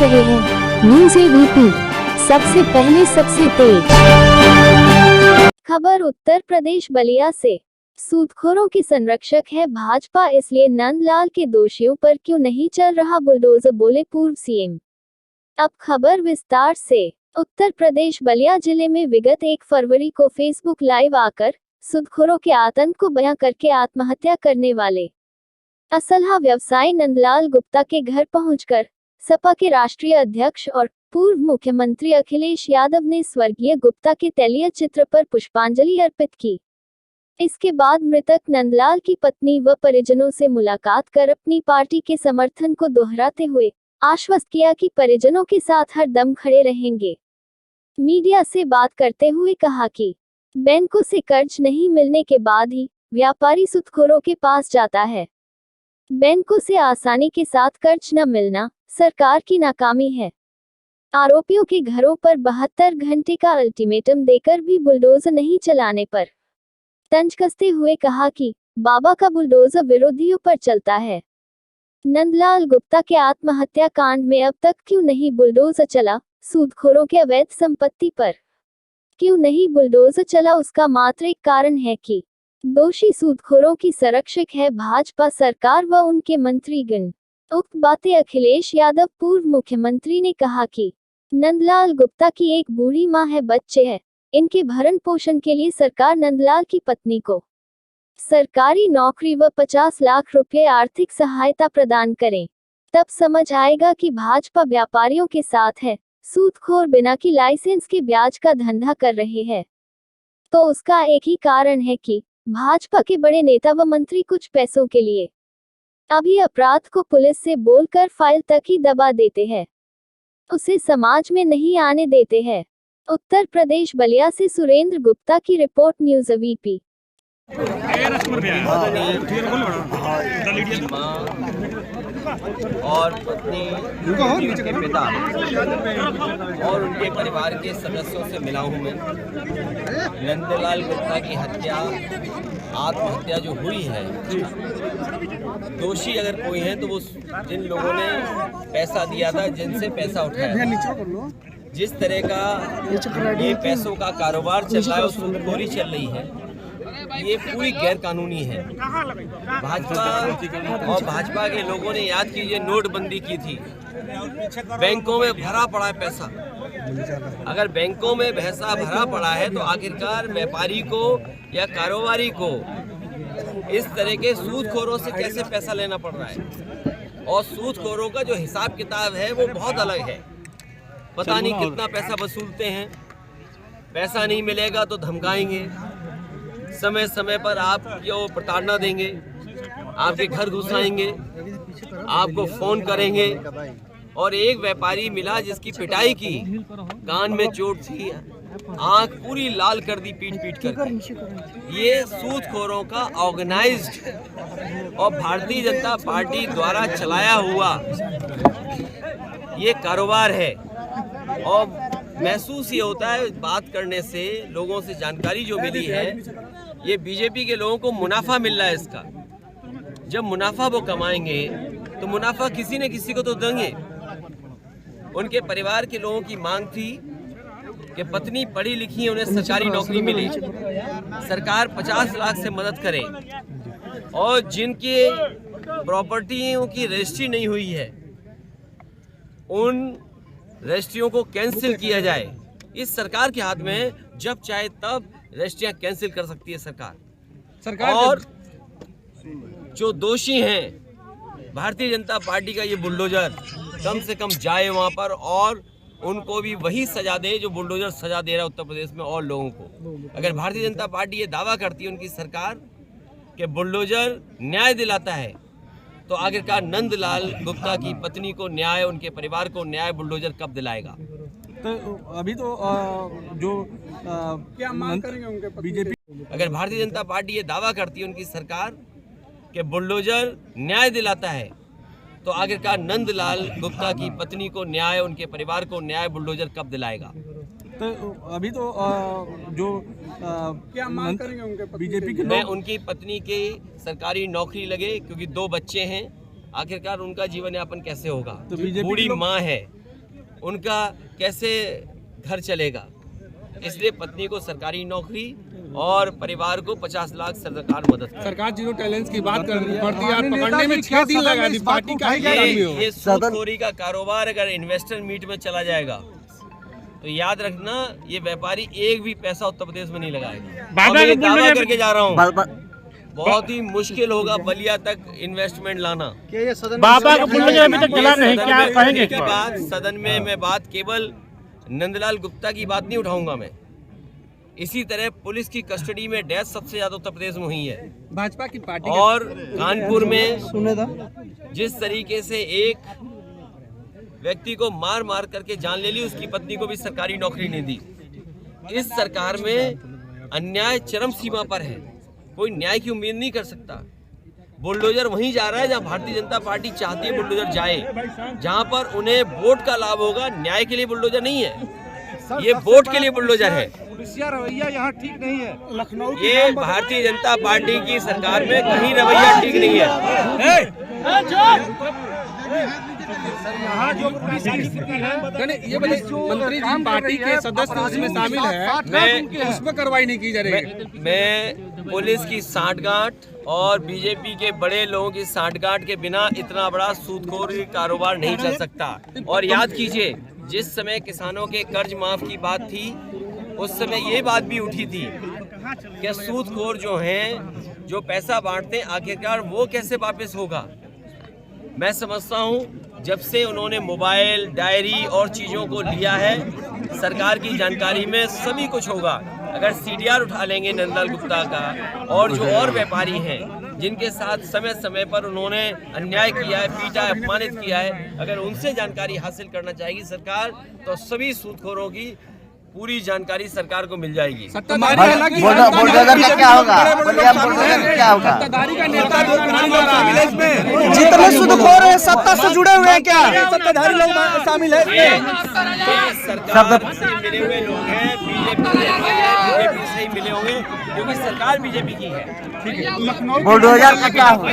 रहे हैं news ABP, सबसे पहले सबसे तेज खबर। उत्तर प्रदेश बलिया से सूदखोरों के संरक्षक है भाजपा, इसलिए नंदलाल के दोषियों पर क्यों नहीं चल रहा बुलडोजर, बोले पूर्व सीएम। अब खबर विस्तार से। उत्तर प्रदेश बलिया जिले में विगत 1 फरवरी को फेसबुक लाइव आकर सूदखोरों के आतंक को बयां करके आत्महत्या करने वाले असलहा व्यवसायी नंदलाल गुप्ता के घर पहुंचकर सपा के राष्ट्रीय अध्यक्ष और पूर्व मुख्यमंत्री अखिलेश यादव ने स्वर्गीय गुप्ता के तैलीय चित्र पर पुष्पांजलि अर्पित की। इसके बाद मृतक नंदलाल की पत्नी व परिजनों से मुलाकात कर अपनी पार्टी के समर्थन को दोहराते हुए आश्वस्त किया कि परिजनों के साथ हर दम खड़े रहेंगे। मीडिया से बात करते हुए कहा कि बैंकों से कर्ज नहीं मिलने के बाद ही व्यापारी सूदखोरों के पास जाता है। बैंकों से आसानी के साथ कर्ज न मिलना सरकार की नाकामी है। आरोपियों के घरों पर 72 घंटे का अल्टीमेटम देकर भी बुलडोजर नहीं चलाने पर तंज कसते हुए कहा कि बाबा का बुलडोजर विरोधियों पर चलता है। नंदलाल गुप्ता के आत्महत्या कांड में अब तक क्यों नहीं बुलडोजर चला, सूदखोरों के अवैध संपत्ति पर क्यों नहीं बुलडोजर चला, उसका मात्र एक कारण है कि दोषी सूदखोरों की संरक्षक है भाजपा सरकार व उनके मंत्रीगण। उक्त बातें अखिलेश यादव पूर्व मुख्यमंत्री ने कहा कि नंदलाल गुप्ता की एक बूढ़ी मां है, बच्चे हैं, इनके भरण पोषण के लिए सरकार नंदलाल की पत्नी को सरकारी नौकरी व 50 लाख रुपए आर्थिक सहायता प्रदान करें, तब समझ आएगा कि भाजपा व्यापारियों के साथ है। सूदखोर बिना की लाइसेंस के ब्याज का धंधा कर रहे हैं, तो उसका एक ही कारण है कि भाजपा के बड़े नेता व मंत्री कुछ पैसों के लिए अभी अपराध को पुलिस से बोलकर फाइल तक ही दबा देते हैं, उसे समाज में नहीं आने देते हैं। उत्तर प्रदेश बलिया से सुरेंद्र गुप्ता की रिपोर्ट, न्यूज़ एबीपी। और पत्नी, उनके पिता और उनके परिवार के सदस्यों से मिला हूं मैं। नंदलाल गुप्ता की हत्या, आत्महत्या जो हुई है, दोषी अगर कोई है तो वो जिन लोगों ने पैसा दिया था, जिनसे पैसा उठाया, जिस तरह का ये पैसों का कारोबार चल रहा है, सूदखोरी चल रही है, ये पूरी गैर कानूनी है। भाजपा के लोगों ने, याद कीजिए, नोटबंदी की थी, बैंकों में भरा पड़ा है पैसा। अगर बैंकों में पैसा भरा पड़ा है तो आखिरकार व्यापारी को या कारोबारी को इस तरह के सूदखोरों से कैसे पैसा लेना पड़ रहा है। और सूदखोरों का जो हिसाब किताब है वो बहुत अलग है, पता नहीं कितना पैसा वसूलते हैं। पैसा नहीं मिलेगा तो धमकाएंगे, समय समय पर आपको प्रताड़ना देंगे, आपके घर घुसाएंगे, आपको फोन करेंगे। और एक व्यापारी मिला जिसकी पिटाई की, कान में चोट थी, आंख पूरी लाल कर दी पीट पीट कर। ये सूदखोरों का ऑर्गेनाइज्ड और भारतीय जनता पार्टी द्वारा चलाया हुआ ये कारोबार है। और महसूस ये होता है बात करने से, लोगों से जानकारी जो मिली है, ये बीजेपी के लोगों को मुनाफा मिल रहा है इसका। जब मुनाफा वो कमाएंगे तो मुनाफा किसी न किसी को तो देंगे। उनके परिवार के लोगों की मांग थी कि पत्नी पढ़ी लिखी, उन्हें सरकारी नौकरी मिले, सरकार 50 लाख से मदद करे, और जिनके प्रॉपर्टियों की रजिस्ट्री नहीं हुई है उन रजिस्ट्रियों को कैंसिल किया जाए। इस सरकार के हाथ में, जब चाहे तब रजिस्ट्रियां कैंसिल कर सकती है सरकार। और जो दोषी हैं, भारतीय जनता पार्टी का ये बुलडोजर कम से कम जाए वहां पर और उनको भी वही सजा दे जो बुलडोजर सजा दे रहा है उत्तर प्रदेश में और लोगों को। अगर भारतीय जनता पार्टी ये दावा करती है उनकी सरकार कि बुलडोजर न्याय दिलाता है, तो आखिरकार नंदलाल गुप्ता की पत्नी को न्याय, उनके परिवार को न्याय बुलडोजर कब दिलाएगा? तो अभी तो क्या मांग करेंगे उनके बीजेपी? अगर भारतीय जनता पार्टी ये दावा करती है उनकी सरकार कि बुलडोजर न्याय दिलाता है, तो आखिरकार नंदलाल गुप्ता की पत्नी को न्याय, उनके परिवार को न्याय बुलडोजर कब दिलाएगा? तो अभी तो क्या मांग करेंगे उनके बीजेपी के? मैं उनकी पत्नी की सरकारी नौकरी लगे, क्योंकि 2 बच्चे हैं, आखिरकार उनका जीवन यापन कैसे होगा? तो बूढ़ी माँ है, उनका कैसे घर चलेगा। इसलिए पत्नी को सरकारी नौकरी और परिवार को 50 लाख सरकार मदद करे। सरकार जीरो टैलेंस की बात करती है, पकड़ने में 6 दिन लगा दी। पार्टी का ये सूदखोरी का कारोबार अगर इन्वेस्टर मीट में चला जाएगा तो याद रखना, ये व्यापारी एक भी पैसा उत्तर प्रदेश में नहीं लगाएगा। मैं ये दावा करके जा रहा हूँ, बहुत ही मुश्किल होगा बलिया तक इन्वेस्टमेंट लाना। बाबा का बुलडोजर अभी तक चला नहीं, क्या कहेंगे? सदन में मैं बात केवल नंदलाल गुप्ता की बात नहीं उठाऊंगा मैं। इसी तरह पुलिस की कस्टडी में डेथ सबसे ज्यादा उत्तर प्रदेश में हुई है भाजपा की पार्टी। और कानपुर में जिस तरीके से एक व्यक्ति को मार मार करके जान ले ली, उसकी पत्नी को भी सरकारी नौकरी नहीं दी। इस सरकार में अन्याय चरम सीमा पर है, कोई न्याय की उम्मीद नहीं कर सकता। बुलडोजर वहीं जा रहा है जहां भारतीय जनता पार्टी चाहती है बुलडोजर जाए, जहां पर उन्हें वोट का लाभ होगा। न्याय के लिए बुलडोजर नहीं है, ये वोट के लिए बुलडोजर है। रवैया यहाँ ठीक नहीं है। लखनऊ ये भारतीय जनता पार्टी की सरकार में कहीं रवैया ठीक नहीं है। यहाँ जो ये मंत्री जी पार्टी के सदस्य उसमें शामिल है, उस पर कार्रवाई नहीं की जा रही है। मैं पुलिस की सांठगांठ और बीजेपी के बड़े लोगों की सांठगांठ के बिना इतना बड़ा सूदखोरी कारोबार नहीं चल सकता। और याद कीजिए, जिस समय किसानों के कर्ज माफ की बात थी, उस समय ये बात भी उठी थी कि सूदखोर जो हैं, जो पैसा बांटते हैं, आखिरकार वो कैसे वापस होगा। मैं समझता हूँ जब से उन्होंने मोबाइल, डायरी और चीज़ों को लिया है, सरकार की जानकारी में सभी कुछ होगा। अगर सीडीआर उठा लेंगे नंदलाल गुप्ता का और जो और व्यापारी हैं जिनके साथ समय समय पर उन्होंने अन्याय किया है, पीटा है, अपमानित किया है, अगर उनसे जानकारी हासिल करना चाहेगी सरकार, तो सभी सूदखोरों की पूरी जानकारी सरकार को मिल जाएगी। बुलडोजर का क्या होगा? क्या होगा? जितने सूदखोर हैं सत्ता से जुड़े हुए हैं, क्या सत्ताधारी लोग शामिल है? सरकार से मिले हुए लोग हैं, बीजेपी से ही मिले होंगे, क्योंकि सरकार बीजेपी की है। बुलडोजर का क्या होगा?